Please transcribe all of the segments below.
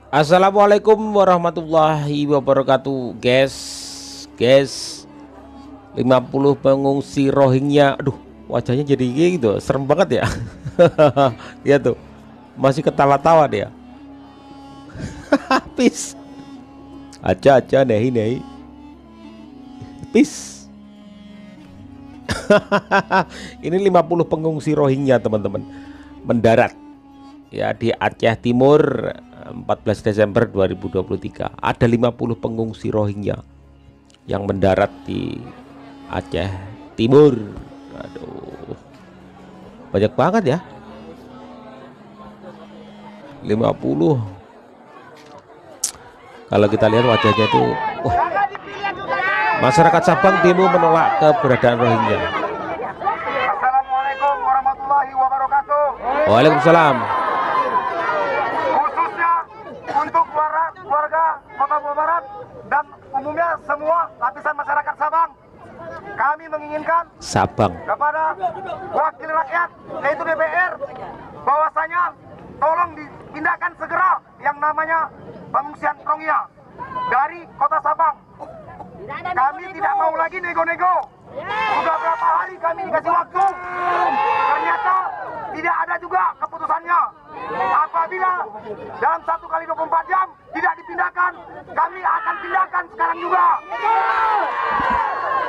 Assalamualaikum warahmatullahi wabarakatuh, guys. 50 pengungsi Rohingya. Aduh, wajahnya jadi gitu, serem banget ya. Ya tuh, masih ketawa-tawa dia. Peace. Aja nehi. Peace. Ini 50 pengungsi Rohingya, teman-teman, mendarat ya di Aceh Timur 14 Desember 2023. Ada 50 pengungsi Rohingya yang mendarat di Aceh Timur. Aduh, banyak banget ya, 50. Kalau kita lihat wajahnya itu, wah, masyarakat Sabang demo menolak keberadaan Rohingya. Assalamualaikum warahmatullahi wabarakatuh. Waalaikumsalam. Khususnya untuk keluarga Kota Bogor Barat dan umumnya semua lapisan masyarakat Sabang, kami menginginkan Sabang. kepada wakil rakyat yaitu DPR bahwasanya tolong dipindahkan segera yang namanya pengungsian Rohingya dari Kota Sabang. Kami tidak mau lagi nego-nego. Sudah berapa hari kami dikasih waktu, ternyata tidak ada juga keputusannya. Apabila dalam 1 kali 24 jam tidak dipindahkan, kami akan pindahkan sekarang juga.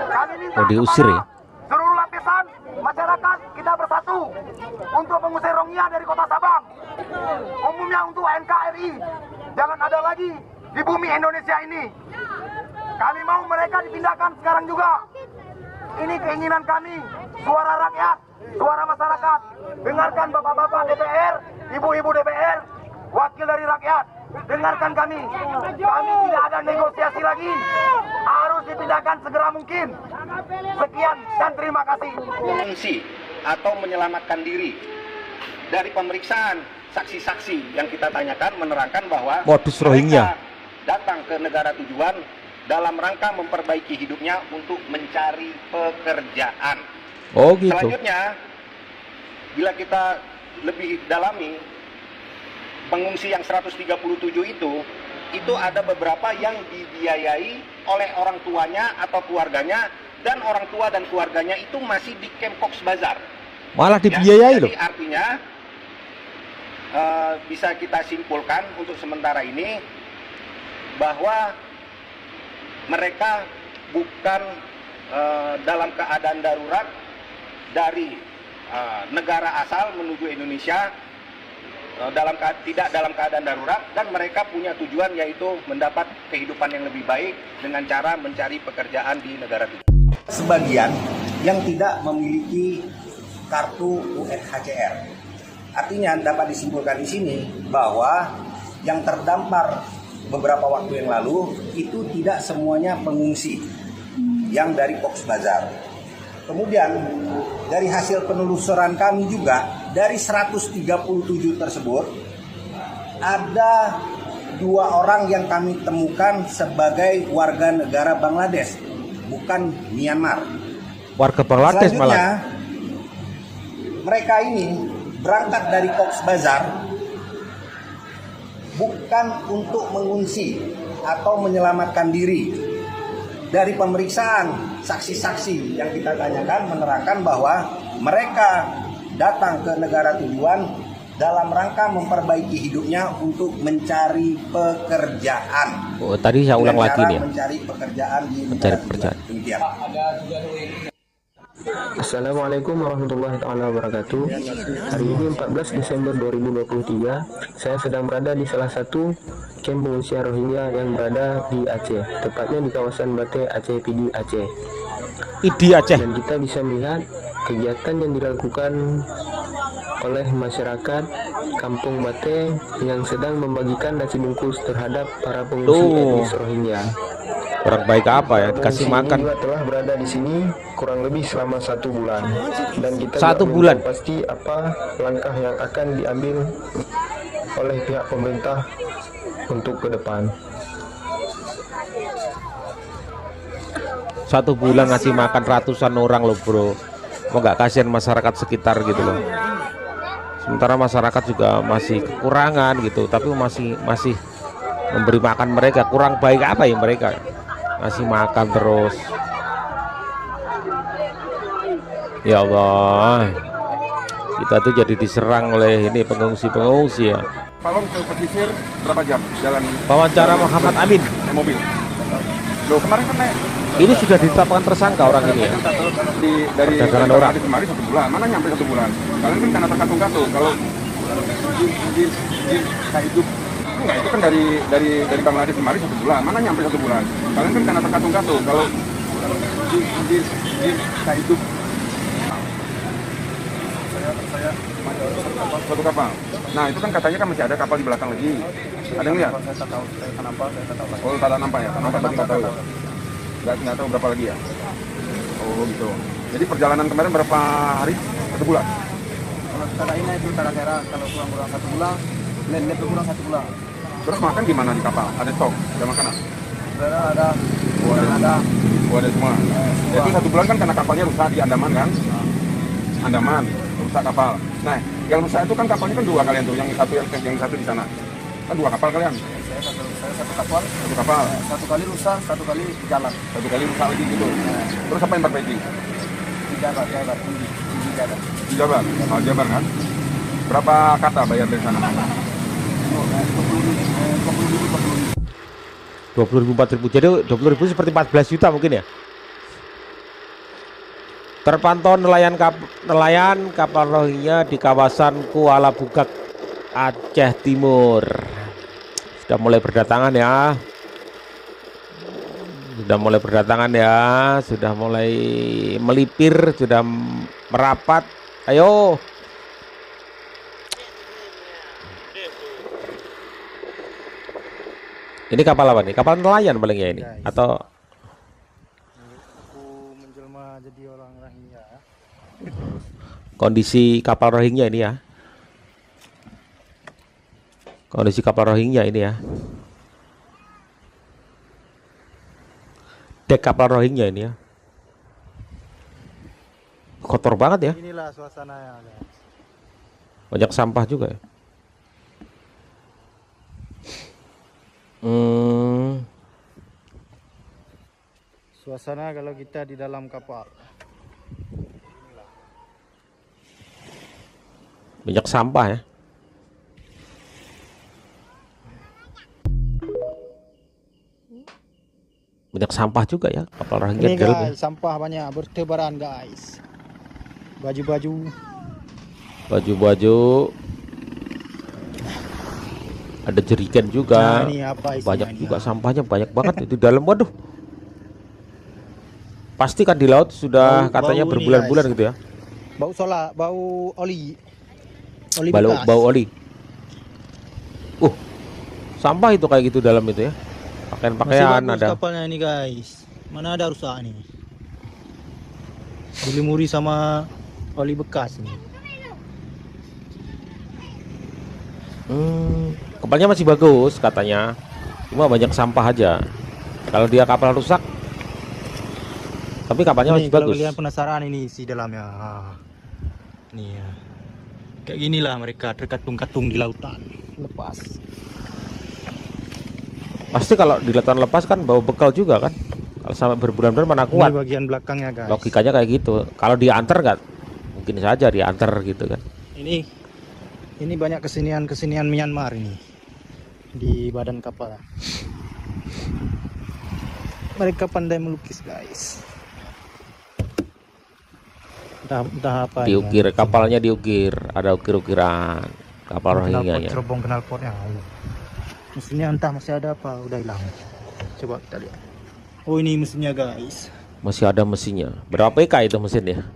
Kami minta Diusir ya? seluruh lapisan masyarakat kita bersatu untuk mengusir Rohingya dari Kota Sabang. Umumnya untuk NKRI, jangan ada lagi di bumi Indonesia ini. Kami mau mereka dipindahkan sekarang juga. Ini keinginan kami, suara rakyat, suara masyarakat. Dengarkan bapak-bapak DPR, ibu-ibu DPR, wakil dari rakyat. Dengarkan kami. Kami tidak ada negosiasi lagi. Harus dipindahkan segera mungkin. Sekian dan terima kasih. Mengungsi atau menyelamatkan diri dari pemeriksaan saksi-saksi yang kita tanyakan menerangkan bahwa Modus Rohingya mereka datang ke negara tujuan dalam rangka memperbaiki hidupnya untuk mencari pekerjaan. Oh gitu. Selanjutnya, bila kita lebih dalami, pengungsi yang 137 itu ada beberapa yang dibiayai oleh orang tuanya atau keluarganya, dan orang tua dan keluarganya itu masih di Camp Cox's Bazar. Malah dibiayai loh. Jadi artinya bisa kita simpulkan untuk sementara ini bahwa mereka bukan dalam keadaan darurat dari negara asal menuju Indonesia, tidak dalam keadaan darurat, dan mereka punya tujuan yaitu mendapat kehidupan yang lebih baik dengan cara mencari pekerjaan di negara tujuan. Sebagian yang tidak memiliki kartu UNHCR. Artinya dapat disimpulkan di sini bahwa yang terdampar beberapa waktu yang lalu itu tidak semuanya pengungsi yang dari Cox's Bazar. Kemudian dari hasil penelusuran kami juga, dari 137 tersebut ada 2 orang yang kami temukan sebagai warga negara Bangladesh, bukan Myanmar. Warga Bangladesh malah. Mereka ini berangkat dari Cox's Bazar bukan untuk mengungsi atau menyelamatkan diri. Dari pemeriksaan saksi-saksi yang kita tanyakan menerangkan bahwa mereka datang ke negara tujuan dalam rangka memperbaiki hidupnya untuk mencari pekerjaan. Oh, tadi saya ulang lagi nih ya. Mencari pekerjaan di Mencari pekerjaan. Demikian. Assalamualaikum warahmatullahi wabarakatuh. Hari ini 14 Desember 2023, saya sedang berada di salah satu kamp pengungsian Rohingya yang berada di Aceh, tepatnya di kawasan Bate Aceh PD Aceh. Idi Aceh. Dan kita bisa melihat kegiatan yang dilakukan oleh masyarakat Kampung Bate yang sedang membagikan nasi bungkus terhadap para pengungsi etnis Rohingya. Orang baik apa ya, dikasih makan. Juga telah berada di sini kurang lebih selama 1 bulan, dan kita 1 bulan pasti apa langkah yang akan diambil oleh pihak pemerintah untuk ke depan. 1 bulan ngasih makan ratusan orang loh bro. Mau nggak kasihan masyarakat sekitar gitu loh. Sementara masyarakat juga masih kekurangan gitu, tapi masih memberi makan mereka. Kurang baik apa ya mereka? Ngasih makan terus. Ya Allah, kita tuh jadi diserang oleh ini pengungsi ya. Palong ke pesisir berapa jam jalan? Wawancara Muhammad Amin. Mobil. Loh kemarin kan naik. Ini sudah ditetapkan tersangka orang ini ya. Dari Perdagangan orang. di kemarin 1 bulan. Mana nyampe 1 bulan? Kalian kan karena terkatung-katung. Kalau kayak hidup enggak, itu kan dari Bangladesh kemarin 1 bulan. Mana nyampe 1 bulan? Kalian kan karena terkatung-katung. Kalau kayak hidup suatu kapal. Nah itu kan katanya kan masih ada kapal di belakang lagi. Ada yang lihat? Oh tak nampak ya? Tak nampak berarti nggak tahu. Nggak tahu berapa lagi ya? Oh gitu. Jadi perjalanan kemarin berapa hari? 1 bulan? Kalau setelah ini itu kira-kira kalau kurang-kurang 1 bulan, lebih kurang 1 bulan. Terus makan gimana di kapal? Ada stok? Ada makanan? Ada. Oh ada semua. Itu 1 bulan kan karena kapalnya rusak di Andaman kan? Andaman rusak kapal. Nah, yang rusak itu kan kapalnya kan 2 kalian tuh, yang satu di sana. Kan 2 kapal kalian. Saya 1 kapal. 1 kapal. 1 kali rusak, 1 kali jalan. 1 kali rusak lagi gitu. Terus apa yang perbaiki? Jalan. Di Jabar. Oh, Jabar kan? Berapa kata bayar dari sana? 20.000 4.000. Jadi 20.000 seperti 14 juta mungkin ya. Terpantau nelayan kapal Rohingya di kawasan Kuala Bugak, Aceh Timur. Sudah mulai berdatangan ya. Sudah mulai melipir, sudah merapat. Ayo. Ini kapal apa nih? Kapal nelayan paling ya ini atau Menjelma jadi orang Rohingya. kondisi kapal Rohingya ini ya. Kondisi kapal Rohingya ini ya. Dek kapal Rohingya ini ya. Kotor banget ya. Inilah suasananya, guys. Banyak sampah juga ya. Suasana kalau kita di dalam kapal. Banyak sampah ya. Banyak sampah juga ya kapal Rohingya Ini di dalam ya. guys, sampah banyak bertebaran guys. Baju-baju. Ada jerigen juga. Nah, ini apa isinya Banyak ini, juga ya? sampahnya banyak banget itu di dalam. Waduh. Pasti kan di laut sudah katanya bau ini, berbulan-bulan guys. gitu ya. Bau solar, bau oli. Oli Bau bekas. oli. Sampah itu kayak gitu dalam itu ya. Pakaian-pakaian Masih bagus ada. kapalnya ini guys. Mana ada rusak nih. Dilimuri sama oli bekas nih. Kapalnya masih bagus katanya. Cuma banyak sampah aja. Kalau dia kapal rusak, tapi kapalnya masih Kalau bagus. kalian penasaran ini isi dalamnya. Nih ya. Kayak ginilah mereka terkatung-katung di lautan. Lepas. Pasti kalau di lautan lepas kan bawa bekal juga kan. Kalau sampai berbulan-bulan mana kuat. Ini bagian belakangnya guys. Logikanya kayak gitu. Kalau diantar nggak, mungkin saja diantar gitu kan. Ini banyak kesenian Myanmar ini di badan kapal. Mereka pandai melukis guys. Entah apa. Diukir, kapalnya diukir, ada ukir-ukiran kapal Rohingya ya. Cerobong knalpotnya. Mesinnya entah masih ada apa, udah hilang. Coba kita lihat. Oh ini mesinnya guys. Masih ada mesinnya. Berapa PK itu mesinnya?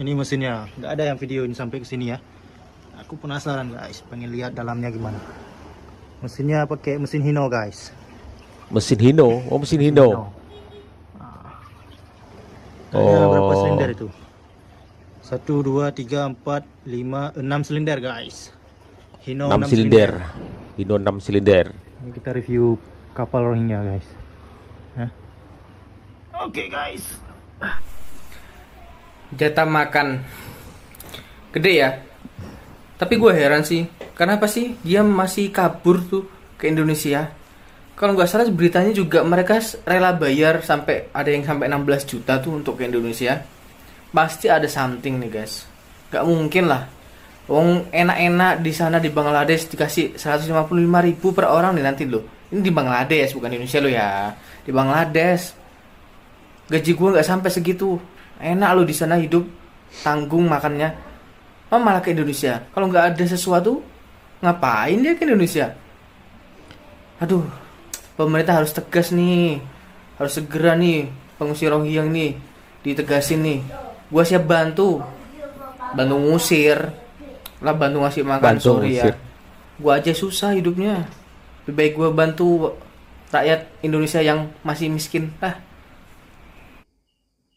Ini mesinnya. Nggak ada yang video ini sampai ke sini ya. Aku penasaran guys, pengen lihat dalamnya gimana. Mesinnya pakai mesin Hino guys. Mesin Hino, oh mesin Hino. Kayaknya berapa silinder itu? 1, 2, 3, 4, 5, 6 silinder guys. Hino 6 silinder. Hino 6 silinder. Ini kita review kapal Rohingya guys. Oke guys. Jatah makan gede ya. Tapi gue heran sih, Kenapa sih dia masih kabur tuh ke Indonesia? Kalau nggak salah beritanya juga mereka rela bayar sampai ada yang sampai 16 juta tuh untuk ke Indonesia. Pasti ada something nih guys. Gak mungkin lah. Wong enak-enak di sana di Bangladesh dikasih 155.000 per orang nih nanti lo. Ini di Bangladesh bukan di Indonesia lo ya. Di Bangladesh. Gaji gue nggak sampai segitu. Enak lo di sana hidup, tanggung makannya. Malah ke Indonesia. Kalau nggak ada sesuatu, ngapain dia ke Indonesia? Aduh, pemerintah harus tegas nih. Harus segera nih pengusir Rohingya nih ditegasin nih. Gua siap bantu ngusir lah, bantu ngasih makan. Sorry ya, gua aja susah hidupnya, lebih baik gua bantu rakyat Indonesia yang masih miskin.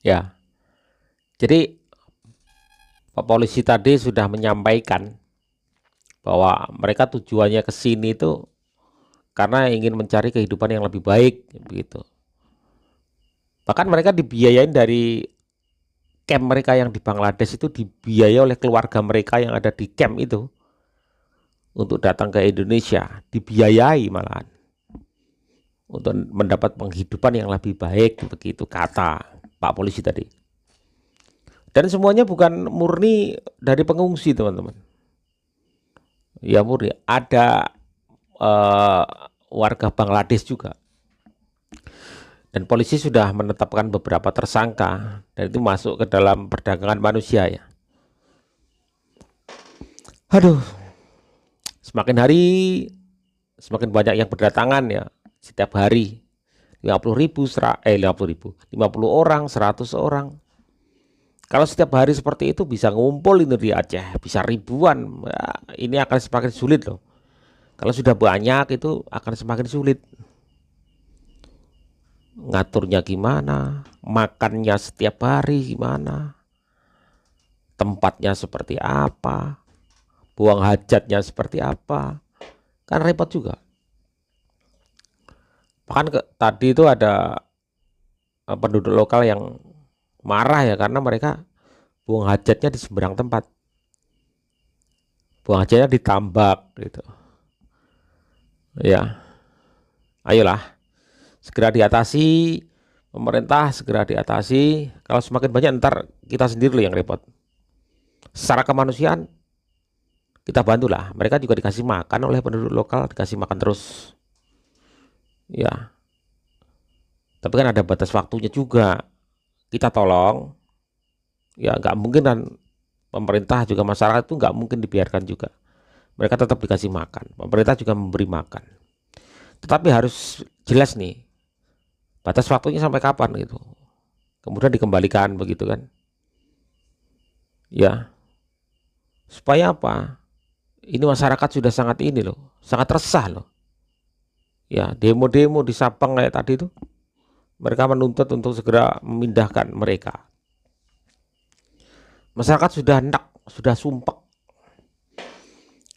Ya, jadi Pak Polisi tadi sudah menyampaikan bahwa mereka tujuannya ke sini itu karena ingin mencari kehidupan yang lebih baik, begitu. Bahkan mereka dibiayain dari camp mereka yang di Bangladesh, itu dibiayai oleh keluarga mereka yang ada di camp itu untuk datang ke Indonesia, dibiayai malahan untuk mendapat penghidupan yang lebih baik, begitu kata Pak Polisi tadi. Dan semuanya bukan murni dari pengungsi, teman-teman. Ya murni, ada warga Bangladesh juga. Dan polisi sudah menetapkan beberapa tersangka dan itu masuk ke dalam perdagangan manusia ya. Aduh, semakin hari semakin banyak yang berdatangan ya, setiap hari 50 orang, 100 orang. Kalau setiap hari seperti itu bisa ngumpul ini di Aceh, bisa ribuan. Ya, ini akan semakin sulit loh. Kalau sudah banyak itu akan semakin sulit. Ngaturnya gimana, makannya setiap hari gimana, tempatnya seperti apa, buang hajatnya seperti apa, kan repot juga. Bahkan tadi itu ada penduduk lokal yang marah ya karena mereka buang hajatnya di sembarang tempat, buang hajatnya ditambak gitu. Ya, ayolah. Segera diatasi, pemerintah segera diatasi. Kalau semakin banyak ntar kita sendiri loh yang repot. Secara kemanusiaan kita bantulah. Mereka juga dikasih makan oleh penduduk lokal, dikasih makan terus. Ya. Tapi kan ada batas waktunya juga. Kita tolong. Ya nggak mungkin dan pemerintah juga masyarakat itu nggak mungkin dibiarkan juga. Mereka tetap dikasih makan. Pemerintah juga memberi makan. Tetapi harus jelas nih. Batas waktunya sampai kapan gitu. Kemudian dikembalikan begitu kan. Ya. Supaya apa? Ini masyarakat sudah sangat ini loh, sangat resah loh. Ya, demo-demo di Sabang kayak tadi itu. Mereka menuntut untuk segera memindahkan mereka. Masyarakat sudah hendak, sudah sumpek.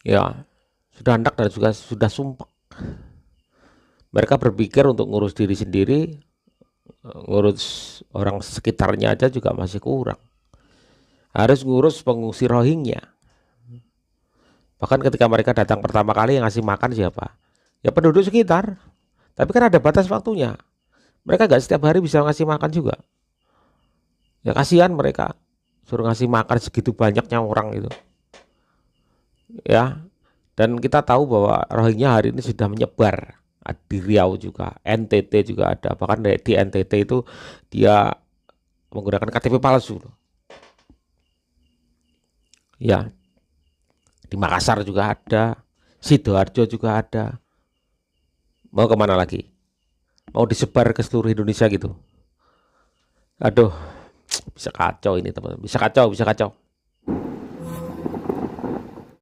Ya, sudah hendak dan juga sudah sumpek. Mereka berpikir untuk ngurus diri sendiri, ngurus orang sekitarnya aja juga masih kurang. Harus ngurus pengungsi Rohingya. Bahkan ketika mereka datang pertama kali yang ngasih makan siapa? Ya penduduk sekitar. Tapi kan ada batas waktunya. Mereka gak setiap hari bisa ngasih makan juga. Ya kasihan mereka. Suruh ngasih makan segitu banyaknya orang itu. Ya. Dan kita tahu bahwa Rohingya hari ini sudah menyebar. Di Riau juga, NTT juga ada. Bahkan di NTT itu dia menggunakan KTP palsu. Ya, di Makassar juga ada, Sidoarjo juga ada. Mau kemana lagi? Mau disebar ke seluruh Indonesia gitu? Aduh, bisa kacau ini teman-teman. Bisa kacau, bisa kacau.